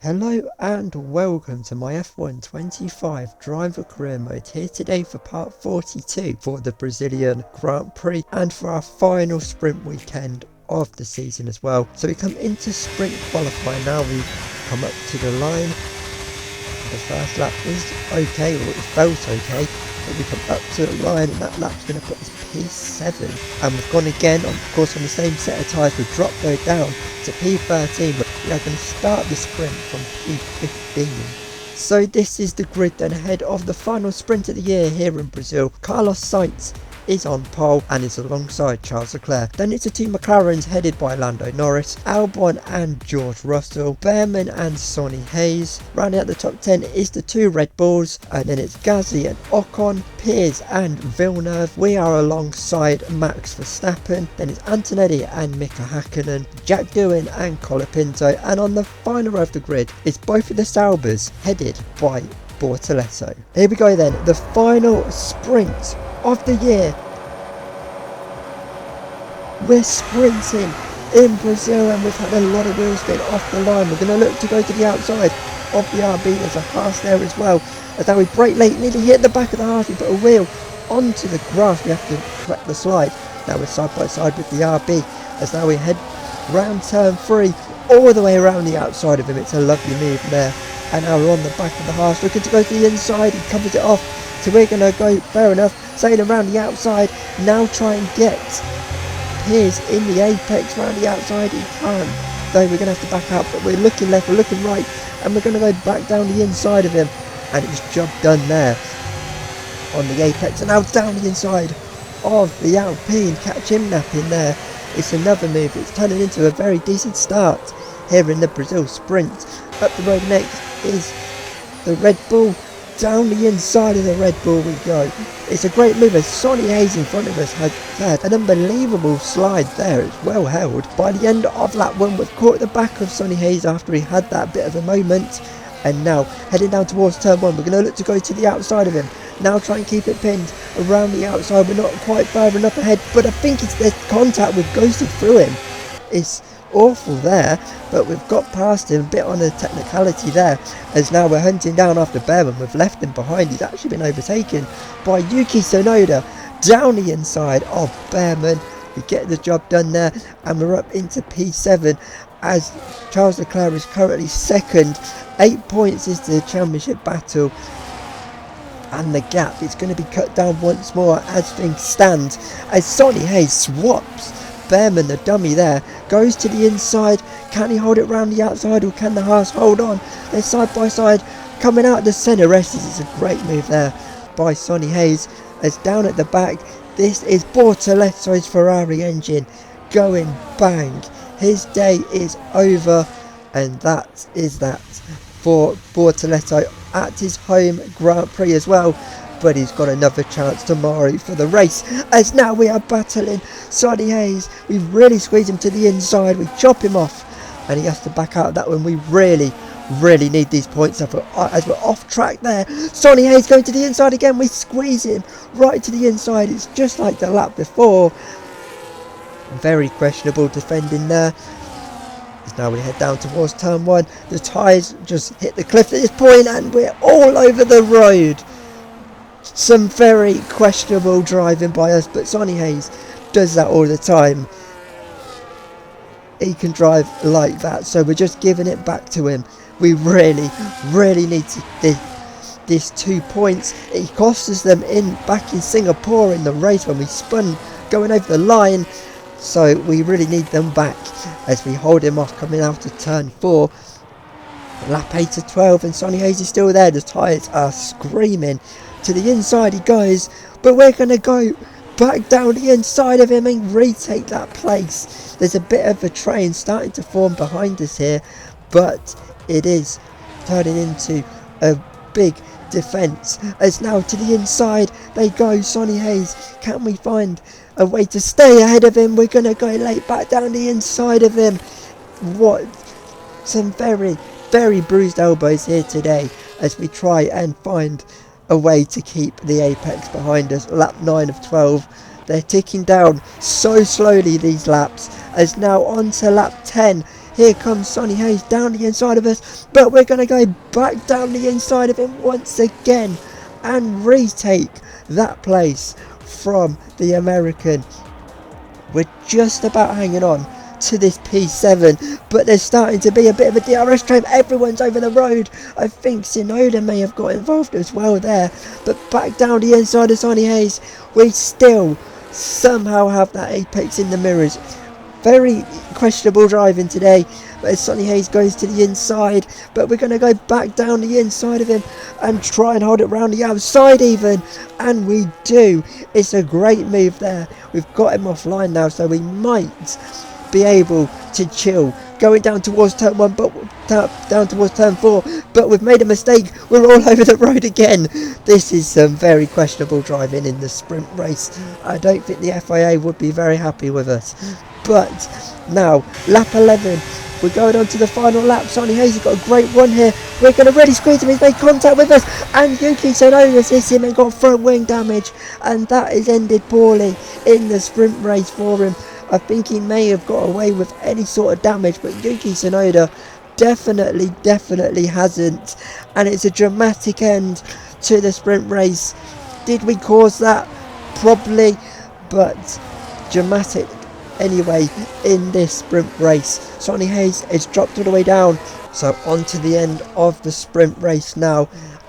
Hello and welcome to my F1 25 driver career mode, here today for part 42 for the Brazilian Grand Prix and for our final sprint weekend of the season as well. So we come into sprint qualifying now. We've come up to the line. The first lap was okay, or it felt okay, but we come up to the line and that lap's going to put us P7, and we've gone again of course on the same set of tyres. We've dropped those down to P13, but we are going to start the sprint from P15. So this is the grid then ahead of the final sprint of the year here in Brazil. Carlos Sainz is on pole and is alongside Charles Leclerc. Then it's the two McLarens headed by Lando Norris, Albon and George Russell, Behrman and Sonny Hayes. Rounding out the top 10 is the two Red Bulls, and then it's Gasly and Ocon, Piers and Villeneuve. We are alongside Max Verstappen. Then it's Antonelli and Mika Hakkinen, Jack Doohan and Colapinto, and on the final row of the grid is both of the Saubers headed by Bortoleto. Here we go then, the final sprint of the year. We're sprinting in Brazil and we've had a lot of wheel spin off the line. We're going to look to go to the outside of the RB. There's a Haas there as well. As now we brake late, nearly hit the back of the Haas. We put a wheel onto the grass. We have to correct the slide. Now we're side by side with the RB. As now we head round turn 3 all the way around the outside of him. It's a lovely move there. And now we're on the back of the Haas, looking to go to the inside. He covers it off. So we're going to go, fair enough, sailing around the outside. Now try and get Piers in the apex around the outside. He can't, though we're going to have to back out. But we're looking left, we're looking right, and we're going to go back down the inside of him. And it was job done there on the apex. And now down the inside of the Alpine. Catch him napping there. It's another move. It's turning into a very decent start here in the Brazil sprint. Up the road next is the Red Bull. Down the inside of the Red Bull we go. It's a great move as Sonny Hayes in front of us has had an unbelievable slide there. It's well held. By the end of lap 1 we've caught the back of Sonny Hayes after he had that bit of a moment. And now heading down towards turn 1, we're going to look to go to the outside of him. Now try and keep it pinned around the outside. We're not quite far enough ahead, but I think it's the contact we've ghosted through him. It's awful there, but we've got past him a bit on a technicality there, as now we're hunting down after Behrman. We've left him behind. He's actually been overtaken by Yuki Tsunoda down the inside of Behrman. We get the job done there, and we're up into P7 as Charles Leclerc is currently second. 8 points is the championship battle, and the gap is going to be cut down once more as things stand, as Sonny Hayes swaps Behrman, the dummy there, goes to the inside. Can he hold it round the outside, or can the Haas hold on? They're side by side coming out of the centre. It's a great move there by Sonny Hayes. As down at the back, this is Bortoleto's Ferrari engine going bang. His day is over, and that is that for Bortoleto at his home Grand Prix as well. But he's got another chance tomorrow for the race, as now we are battling Sonny Hayes. We really squeeze him to the inside, we chop him off, and he has to back out of that one. We really need these points as we're off track there. Sonny Hayes going to the inside again. We squeeze him right to the inside. It's just like the lap before. Very questionable defending there. As now we head down towards turn 1. The tyres just hit the cliff at this point, and we're all over the road. Some very questionable driving by us, but Sonny Hayes does that all the time. He can drive like that, so we're just giving it back to him. We really need this 2 points. It cost us them back in Singapore in the race when we spun going over the line, so we really need them back as we hold him off coming out of turn 4. Lap 8 to 12, and Sonny Hayes is still there. The tyres are screaming. To the inside he goes, but we're going to go back down the inside of him and retake that place. There's a bit of a train starting to form behind us here, but it is turning into a big defence. As now to the inside they go. Sonny Hayes, can we find a way to stay ahead of him? We're going to go late back down the inside of him. What some very bruised elbows here today as we try and find a way to keep the apex behind us. Lap 9 of 12. They're ticking down so slowly, these laps, as now on to lap 10. Here comes Sonny Hayes down the inside of us, but we're going to go back down the inside of him once again and retake that place from the American. We're just about hanging on to this P7, but there's starting to be a bit of a DRS train. Everyone's over the road. I think Tsunoda may have got involved as well there, but back down the inside of Sonny Hayes, we still somehow have that apex in the mirrors. Very questionable driving today, but as Sonny Hayes goes to the inside, but we're going to go back down the inside of him and try and hold it around the outside even, and we do. It's a great move there. We've got him offline now, so we might be able to chill going down towards turn 1, but down towards turn 4, but we've made a mistake. We're all over the road again. This is some very questionable driving in the sprint race. I don't think the FIA would be very happy with us. But now lap 11, we're going on to the final lap. Sonny Hayes has got a great run here. We're going to really squeeze him. He's made contact with us, and Yuki Tsunoda's hit him and got front wing damage, and that is ended poorly in the sprint race for him. I think he may have got away with any sort of damage, but Yuki Tsunoda definitely hasn't, and it's a dramatic end to the sprint race. Did we cause that? Probably, but dramatic anyway in this sprint race. Sonny Hayes is dropped all the way down, so on to the end of the sprint race now,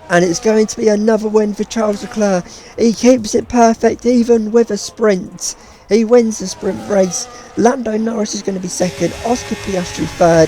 and it's going to be another win for Charles Leclerc. He keeps it perfect even with a sprint. He wins the sprint race. Lando Norris is going to be second, Oscar Piastri third,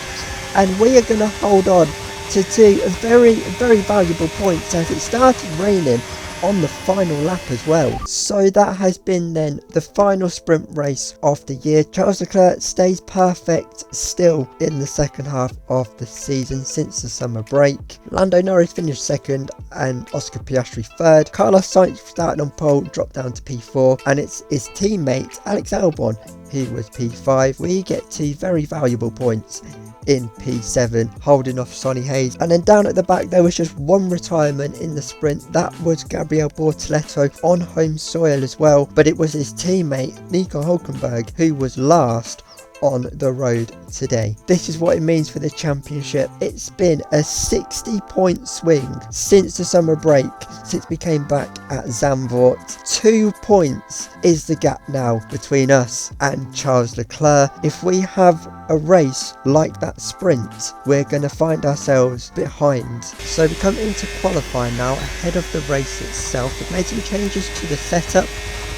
and we are going to hold on to two very valuable points as it started raining on the final lap as well. So that has been then the final sprint race of the year. Charles Leclerc stays perfect still in the second half of the season since the summer break. Lando Norris finished second and Oscar Piastri third. Carlos Sainz started on pole, dropped down to P4, and it's his teammate Alex Albon who was P5. We get two very valuable points in P7, holding off Sonny Hayes. And then down at the back there was just one retirement in the sprint. That was Gabriel Bortoleto on home soil as well, but it was his teammate Nico Hülkenberg who was last on the road today. This is what it means for the championship. It's been a 60-point swing since the summer break, since we came back at Zandvoort. 2 points is the gap now between us and Charles Leclerc. If we have a race like that sprint, we're going to find ourselves behind. So we come into qualifying now ahead of the race itself. We've made some changes to the setup.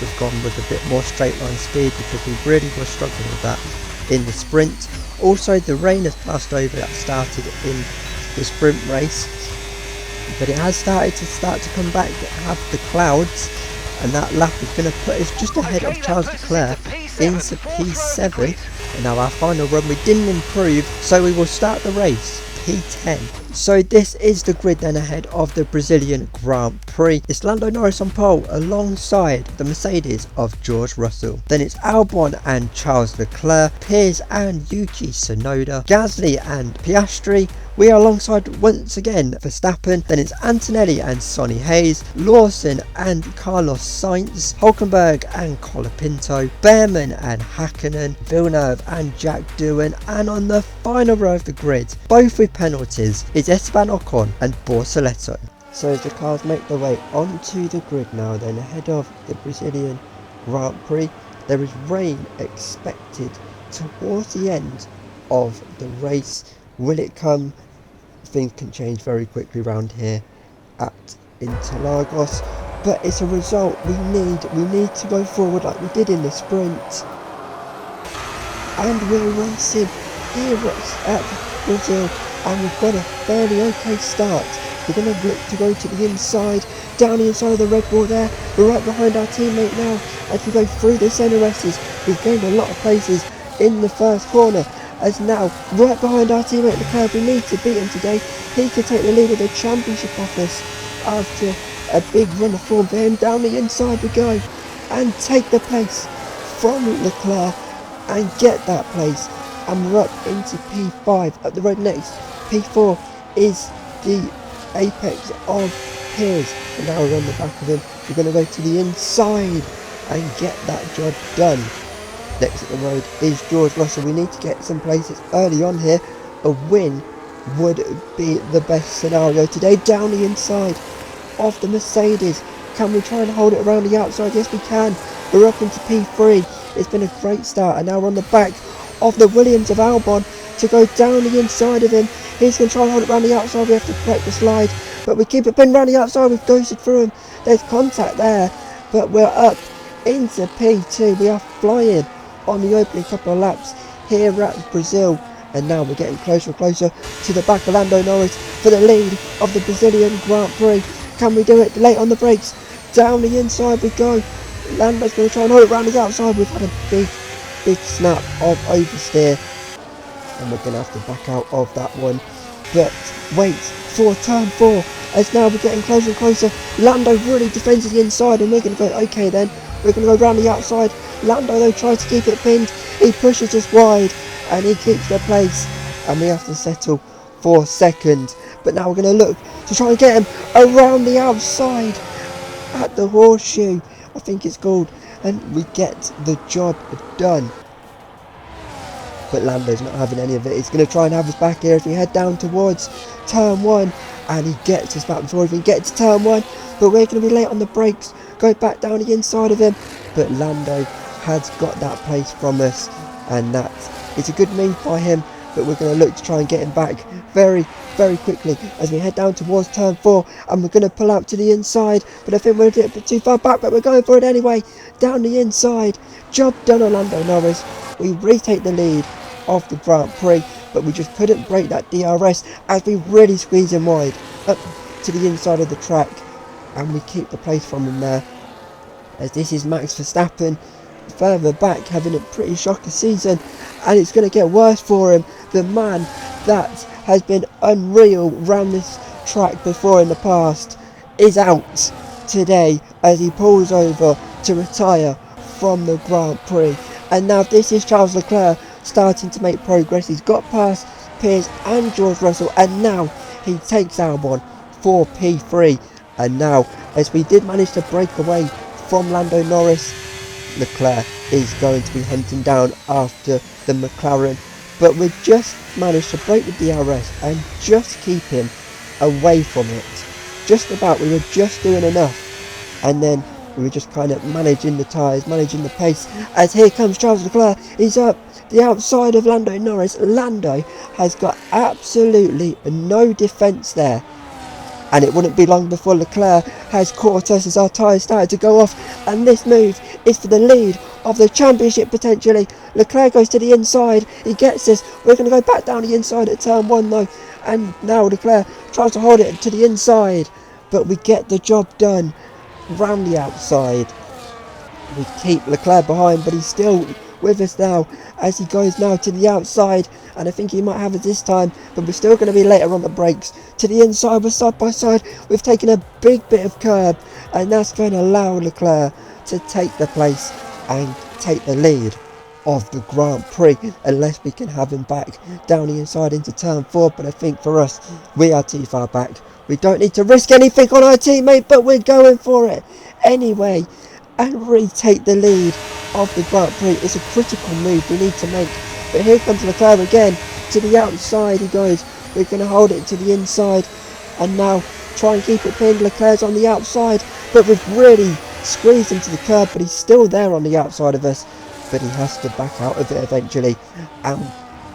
We've gone with a bit more straight line speed because we really were struggling with that in the sprint. Also, the rain has passed over that started in the sprint race, but it has started to come back, have the clouds, and that lap is going to put us just ahead of Charles Leclerc into P7. And now our final run, we didn't improve, so we will start the race P10. So this is the grid then ahead of the Brazilian Grand Prix. It's Lando Norris on pole alongside the Mercedes of George Russell. Then it's Albon and Charles Leclerc, Piers and Yuki Tsunoda, Gasly and Piastri. We are alongside once again Verstappen. Then it's Antonelli and Sonny Hayes, Lawson and Carlos Sainz, Hülkenberg and Colapinto, Behrman and Hakkinen, Villeneuve and Jack Doohan, and on the final row of the grid, both with penalties, is Esteban Ocon and Bortoleto. So as the cars make their way onto the grid now then ahead of the Brazilian Grand Prix, there is rain expected towards the end of the race. Will it come? Things can change very quickly around here at Interlagos, but it's a result we need to go forward like we did in the sprint, and we're racing here at Brazil, and we've got a fairly okay start. We're going to look to go to the inside, down the inside of the Red Bull there. We're right behind our teammate now as we go through the NRSs. We've gained a lot of places in the first corner, as now right behind our teammate Leclerc. We need to beat him today. He could take the lead of the championship office after a big run of form for him. Down the inside we go and take the place from Leclerc and get that place, and we're up into P5. Up the road next, P4 is the apex of Piers, and now we're on the back of him. We're going to go to the inside and get that job done. Next at the road is George Russell. We need to get some places early on here. A win would be the best scenario today. Down the inside of the Mercedes. Can we try and hold it around the outside? Yes, we can. We're up into P3. It's been a great start, and now we're on the back of the Williams of Albon to go down the inside of him. He's going to try and hold it around the outside. We have to break the slide, but we keep it pinned around the outside. We've ghosted through him. There's contact there, but we're up into P2. We are flying on the opening couple of laps here at Brazil, and now we're getting closer and closer to the back of Lando Norris for the lead of the Brazilian Grand Prix. Can we do it? Late on the brakes. Down the inside we go. Lando's going to try and hold it around the outside. We've had a big snap of oversteer, and we're going to have to back out of that one. But wait for turn 4, as now we're getting closer and closer. Lando really defends the inside, and we're going to go, okay then, we're going to go around the outside. Lando though tries to keep it pinned. He pushes us wide, and he keeps their place, and we have to settle for second. But now we're going to look to try and get him around the outside at the horseshoe, I think it's called, and we get the job done. But Lando's not having any of it. He's going to try and have us back here as we head down towards turn 1, and he gets us back before we even get to turn 1. But we're going to be late on the brakes, go back down the inside of him. But Lando has got that place from us, and it's a good move by him. But we're going to look to try and get him back very quickly as we head down towards turn 4, and we're going to pull out to the inside, but I think we're a little bit too far back, but we're going for it anyway. Down the inside. Job done on Lando Norris. We retake the lead of the Grand Prix, but we just couldn't break that DRS as we really squeeze him wide up to the inside of the track, and we keep the place from him there, as this is Max Verstappen further back having a pretty shocking season, and it's going to get worse for him. The man that has been unreal round this track before in the past is out today as he pulls over to retire from the Grand Prix. And now this is Charles Leclerc starting to make progress. He's got past Piers and George Russell, and now he takes Albon for P3. And now, as we did manage to break away from Lando Norris, Leclerc is going to be hunting down after the McLaren, but we just managed to break the DRS and just keep him away from it. Just about. We were just doing enough, and then we were just kind of managing the tyres, managing the pace, as here comes Charles Leclerc. He's up the outside of Lando Norris. Lando has got absolutely no defence there, and it wouldn't be long before Leclerc has caught us as our tyres started to go off, and this move is for the lead of the championship potentially. Leclerc goes to the inside, he gets this. We're going to go back down the inside at turn 1 though, and now Leclerc tries to hold it to the inside, but we get the job done round the outside. We keep Leclerc behind, but he's still with us now as he goes now to the outside, and I think he might have it this time, but we're still going to be later on the brakes. To the inside, we're side by side. We've taken a big bit of curb, and that's going to allow Leclerc to take the place and take the lead of the Grand Prix, unless we can have him back down the inside into turn 4. But I think for us, we are too far back. We don't need to risk anything on our teammate, but we're going for it anyway and retake the lead of the Grand Prix. It's a critical move we need to make. But here comes Leclerc again. To the outside he goes. We're going to hold it to the inside, and now try and keep it pinned. Leclerc's on the outside, but we've really squeezed him to the curb, but he's still there on the outside of us. But he has to back out of it eventually, and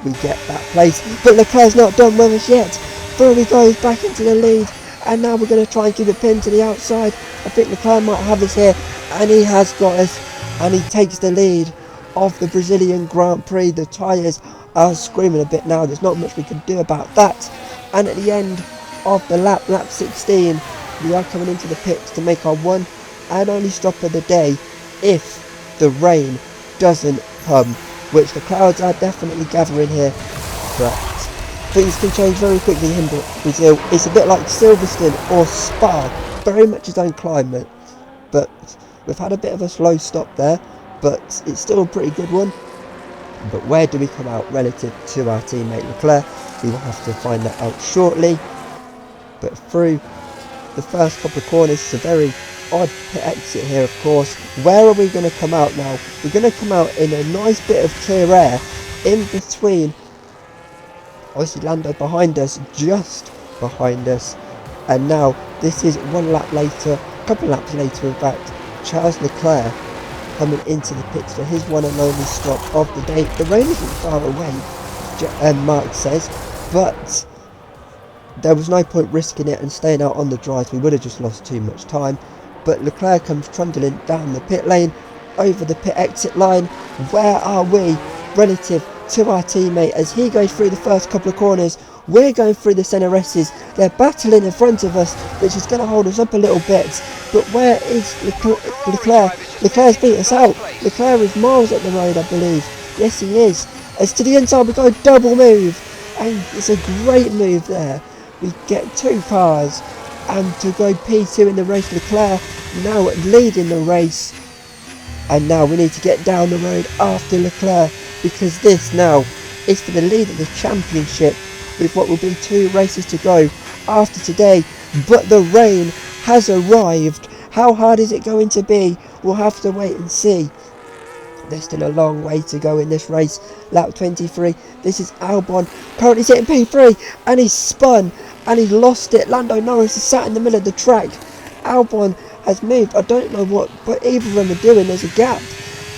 we get that place. But Leclerc's not done with us yet. Through he goes back into the lead, and now we're going to try and keep it pinned to the outside. I think Leclerc might have us here, and he has got us, and he takes the lead of the Brazilian Grand Prix. The tyres are screaming a bit now. There's not much we can do about that. And at the end of the lap 16, we are coming into the pits to make our one and only stop of the day if the rain doesn't come, which the clouds are definitely gathering here, but things can change very quickly in Brazil. It's a bit like Silverstone or Spa, very much its own climate, but we've had a bit of a slow stop there, but it's still a pretty good one. But where do we come out relative to our teammate Leclerc? We will have to find that out shortly. But through the first couple of corners, it's a very odd pit exit here, of course. Where are we going to come out now? We're going to come out in a nice bit of clear air in between. Obviously Lando behind us, just behind us. And now this is one lap later, a couple of laps later in fact, Charles Leclerc coming into the pits for his one and only stop of the day. The rain isn't far away, Mark says, but there was no point risking it and staying out on the dries. We would have just lost too much time. But Leclerc comes trundling down the pit lane, over the pit exit line. Where are we relative to our teammate as he goes through the first couple of corners? We're going through the centre S's. They're battling in front of us, which is going to hold us up a little bit. But where is Leclerc? Leclerc's beat us out. Leclerc is miles up the road, I believe. Yes, he is. As to the inside, we go a double move. And it's a great move there. We get 2 cars. And to go P2 in the race, Leclerc now leading the race. And now we need to get down the road after Leclerc, because this now is for the lead of the championship with what will be 2 races to go after today. But the rain has arrived. How hard is it going to be? We'll have to wait and see. There's still a long way to go in this race. Lap 23. This is Albon currently sitting P3 and he's spun and he's lost it. Lando Norris is sat in the middle of the track. Albon has moved. I don't know what, but either of them are doing. There's a gap.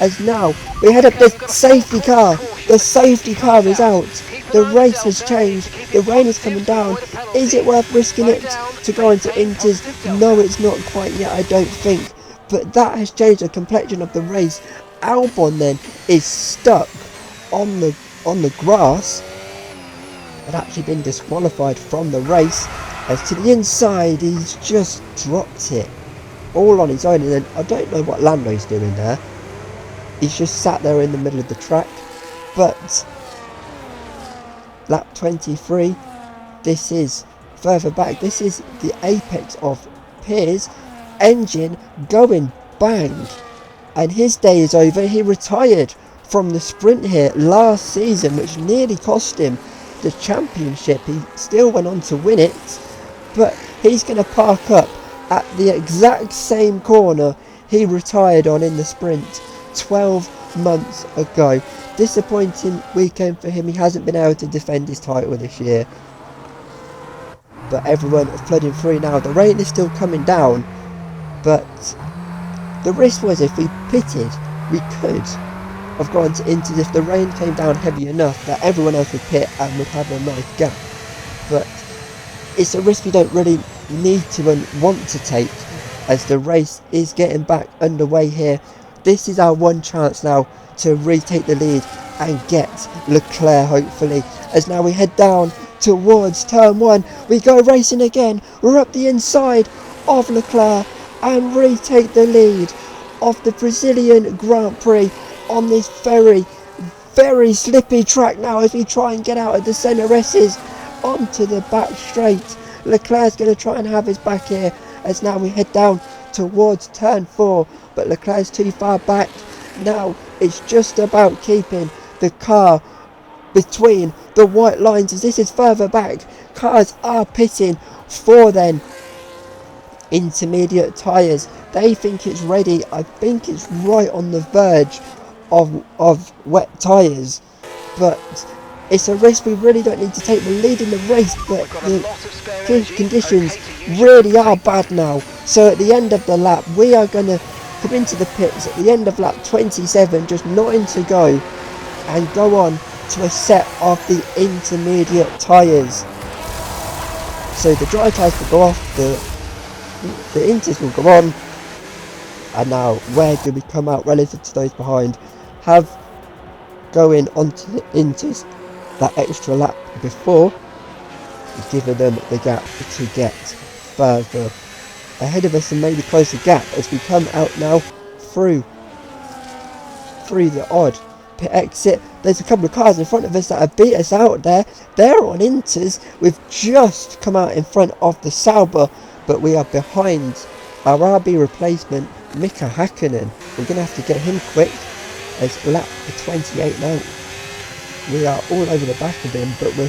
As now we head up the safety car. The safety car is out. The race has changed. The rain is coming down. Is it worth risking it to go into Inters? No, it's not quite yet, I don't think. But that has changed the complexion of the race. Albon then is stuck on the grass. Had actually been disqualified from the race. As to the inside, he's just dropped it all on his own. And then I don't know what Lando's doing there. He's just sat there in the middle of the track. But lap 23, this is further back. This is the apex of Piers' engine going bang. And his day is over. He retired from the sprint here last season, which nearly cost him the championship. He still went on to win it, but he's going to park up at the exact same corner he retired on in the sprint 12 months ago. Disappointing weekend for him. He hasn't been able to defend his title this year, but everyone flooding through now. The rain is still coming down, but the risk was if we pitted, we could have gone into if the rain came down heavy enough that everyone else would pit and would have a nice gap. But it's a risk we don't really need to and want to take, as the race is getting back underway here. This is our one chance now to retake the lead and get Leclerc, hopefully. As now we head down towards turn 1, we go racing again. We're up the inside of Leclerc and retake the lead of the Brazilian Grand Prix on this very, very slippy track now, as we try and get out of the centre S's onto the back straight. Leclerc's going to try and have his back here, as now we head down towards turn 4, but Leclerc's too far back. Now it's just about keeping the car between the white lines, as this is further back. Cars are pitting for then intermediate tyres. They think it's ready. I think it's right on the verge of wet tyres, but it's a risk we really don't need to take. We're leading the race, but the conditions really are bad now. So at the end of the lap, we are going to come into the pits at the end of lap 27, just 9 to go, and go on to a set of the intermediate tyres. So the dry tyres will go off, the inters will go on, and now where do we come out relative to those behind? Have going onto the inters that extra lap before, giving them the gap to get further ahead of us and maybe close the gap as we come out now through the odd pit exit. There's a couple of cars in front of us that have beat us out there. They're on inters. We've just come out in front of the Sauber, but we are behind our RB replacement, Mika Hakkinen. We're going to have to get him quick, as lap 28 now. We are all over the back of him, but we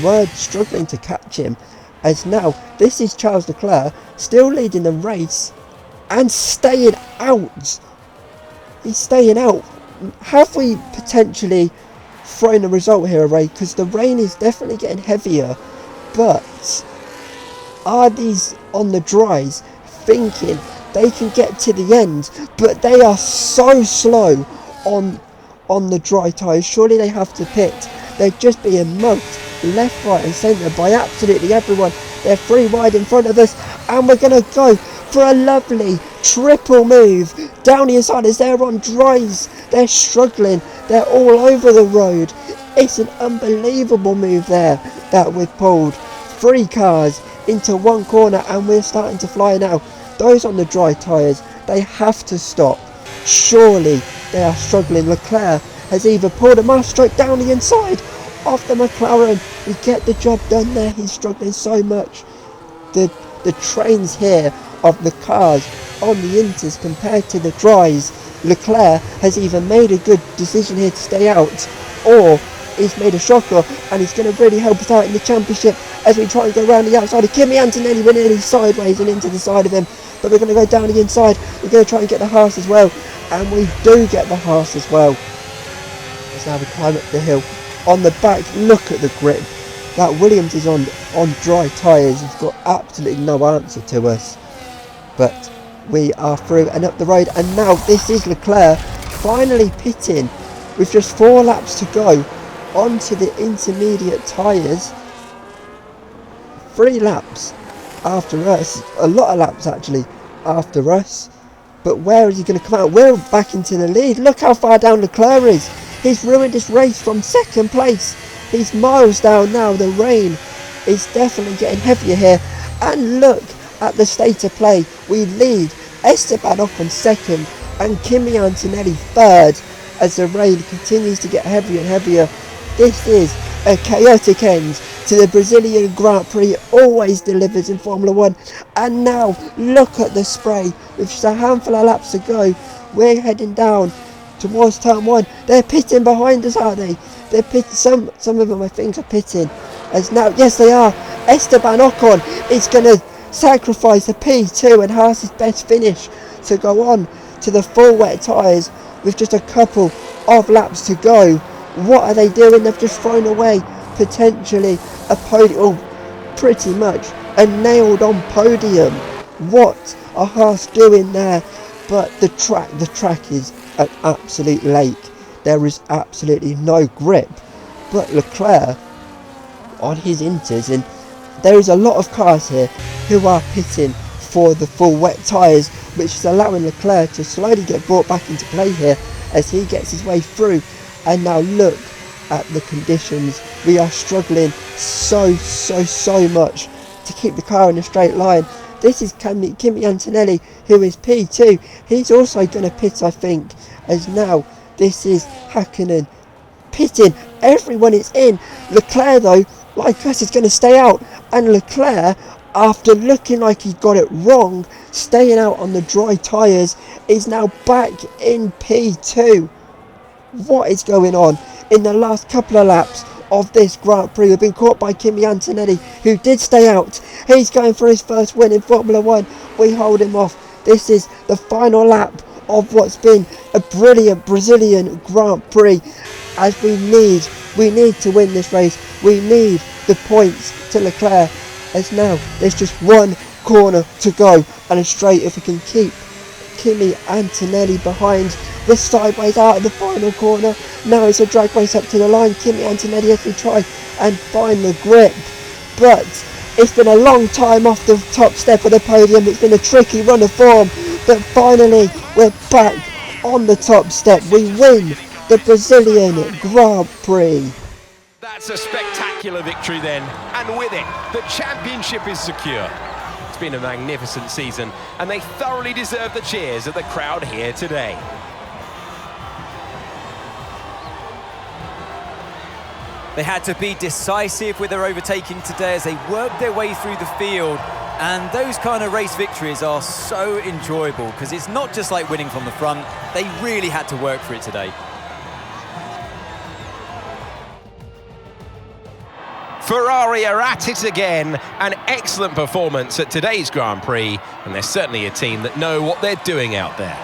were struggling to catch him, as now this is Charles Leclerc still leading the race and staying out. He's staying out. Have we potentially thrown a result here away? Because the rain is definitely getting heavier. But are these on the dries thinking they can get to the end? But they are so slow on the dry tyres. Surely they have to pit. They're just being mugged left, right and centre by absolutely everyone. They're 3 wide in front of us, and we're going to go for a lovely triple move down the inside as they're on dries. They're struggling. They're all over the road. It's an unbelievable move there that we've pulled. 3 cars into one corner, and we're starting to fly now. Those on the dry tyres, they have to stop. Surely they are struggling. Leclerc has either pulled a masterstroke down the inside of the McLaren. We get the job done there. He's struggling so much. The trains here of the cars on the inters compared to the dries. Leclerc has either made a good decision here to stay out, or he's made a shocker, and he's going to really help us out in the championship as we try and go around the outside of Kimi Antonelli. We're nearly sideways and into the side of him, but we're going to go down the inside. We're going to try and get the Haas as well, and we do get the Haas as well. Let's now we climb up the hill. On the back, look at the grip. That Williams is on dry tyres. He's got absolutely no answer to us. But we are through and up the road, and now this is Leclerc finally pitting with just 4 laps to go onto the intermediate tyres. 3 laps after us, a lot of laps actually after us. But where is he going to come out? We're back into the lead. Look how far down Leclerc is. He's ruined his race from 2nd place. He's miles down now. The rain is definitely getting heavier here. And look at the state of play. We lead Esteban Ocon 2nd and Kimi Antonelli 3rd as the rain continues to get heavier and heavier. This is a chaotic end to the Brazilian Grand Prix. Always delivers in Formula 1. And now look at the spray. With just a handful of laps to go, we're heading down towards turn 1. They're pitting behind us, are they? They're pitting. Some of them I think are pitting. As now, yes they are. Esteban Ocon is going to sacrifice a P2 and Haas's best finish to go on to the full wet tyres with just a couple of laps to go. What are they doing? They've just thrown away potentially a podium, pretty much a nailed on podium. What are Haas doing there? But the track is an absolute lake. There is absolutely no grip. But Leclerc on his inters, and there is a lot of cars here who are pitting for the full wet tyres, which is allowing Leclerc to slowly get brought back into play here as he gets his way through. And now look at the conditions. We are struggling so much to keep the car in a straight line. This is Kimi Antonelli, who is P2. He's also going to pit, I think, as now this is Hakkinen pitting. Everyone is in. Leclerc, though, like us, is going to stay out. And Leclerc, after looking like he got it wrong, staying out on the dry tyres, is now back in P2. What is going on? In the last couple of laps of this Grand Prix, we've been caught by Kimi Antonelli, who did stay out. He's going for his first win in Formula 1. We hold him off. This is the final lap of what's been a brilliant Brazilian Grand Prix, as we need to win this race. We need the points to Leclerc, as now there's just one corner to go and a straight. If we can keep Kimi Antonelli behind, the sideways out of the final corner. Now it's a drag race up to the line. Kimi Antonelli has to try and find the grip, but it's been a long time off the top step of the podium. It's been a tricky run of form, but finally we're back on the top step. We win the Brazilian Grand Prix. That's a spectacular victory then, and with it, the championship is secure. It's been a magnificent season, and they thoroughly deserve the cheers of the crowd here today. They had to be decisive with their overtaking today as they worked their way through the field, and those kind of race victories are so enjoyable because it's not just like winning from the front. They really had to work for it today. Ferrari are at it again. An excellent performance at today's Grand Prix, and they're certainly a team that know what they're doing out there.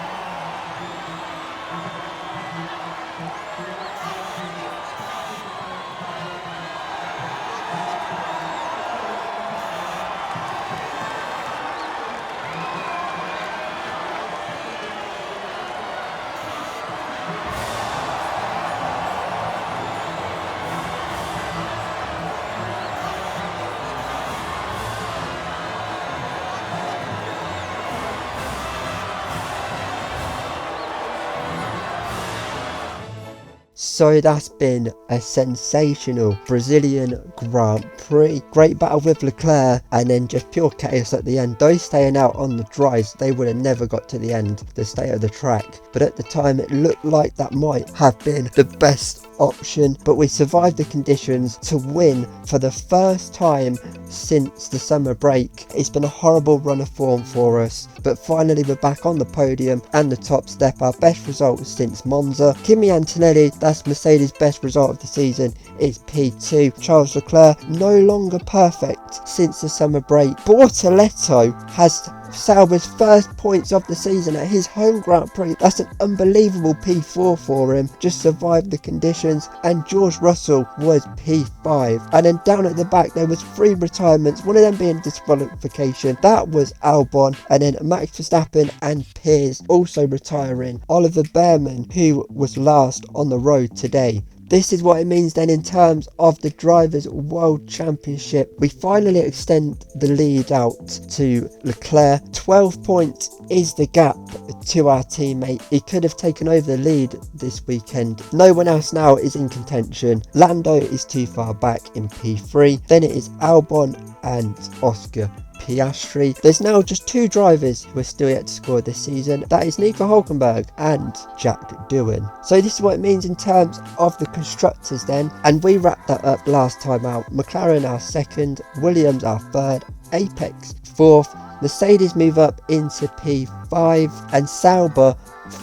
So that's been a sensational Brazilian Grand Prix. Great battle with Leclerc and then just pure chaos at the end. Those staying out on the dries, they would have never got to the end, the state of the track. But at the time it looked like that might have been the best option, but we survived the conditions to win for the first time since the summer break. It's been a horrible run of form for us, but finally we're back on the podium and the top step. Our best result since Monza. Kimi Antonelli, that's Mercedes' best result of the season, is P2. Charles Leclerc no longer perfect since the summer break. Bortoleto has Sauber's first points of the season at his home Grand Prix. That's an unbelievable P4 for him, just survived the conditions. And George Russell was P5. And then down at the back there was 3 retirements, one of them being disqualification. That was Albon, and then Max Verstappen and Piers also retiring. Oliver Behrman, who was last on the road today. This is what it means then in terms of the Drivers' World Championship. We finally extend the lead out to Leclerc. 12 points is the gap to our teammate. He could have taken over the lead this weekend. No one else now is in contention. Lando is too far back in P3. Then it is Albon and Oscar Piastri. There's now just 2 drivers who are still yet to score this season. That is Nico Hülkenberg and Jack Doohan. So this is what it means in terms of the constructors then. And we wrapped that up last time out. McLaren our second, Williams our third, Apex fourth, Mercedes move up into P5, and Sauber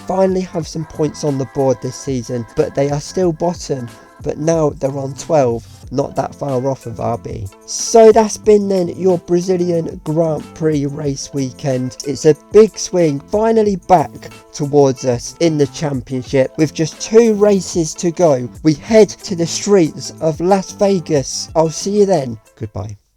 finally have some points on the board this season, but they are still bottom. But now they're on 12, not that far off of RB. So that's been then your Brazilian Grand Prix race weekend. It's a big swing, finally back towards us in the championship. With just 2 races to go, we head to the streets of Las Vegas. I'll see you then. Goodbye.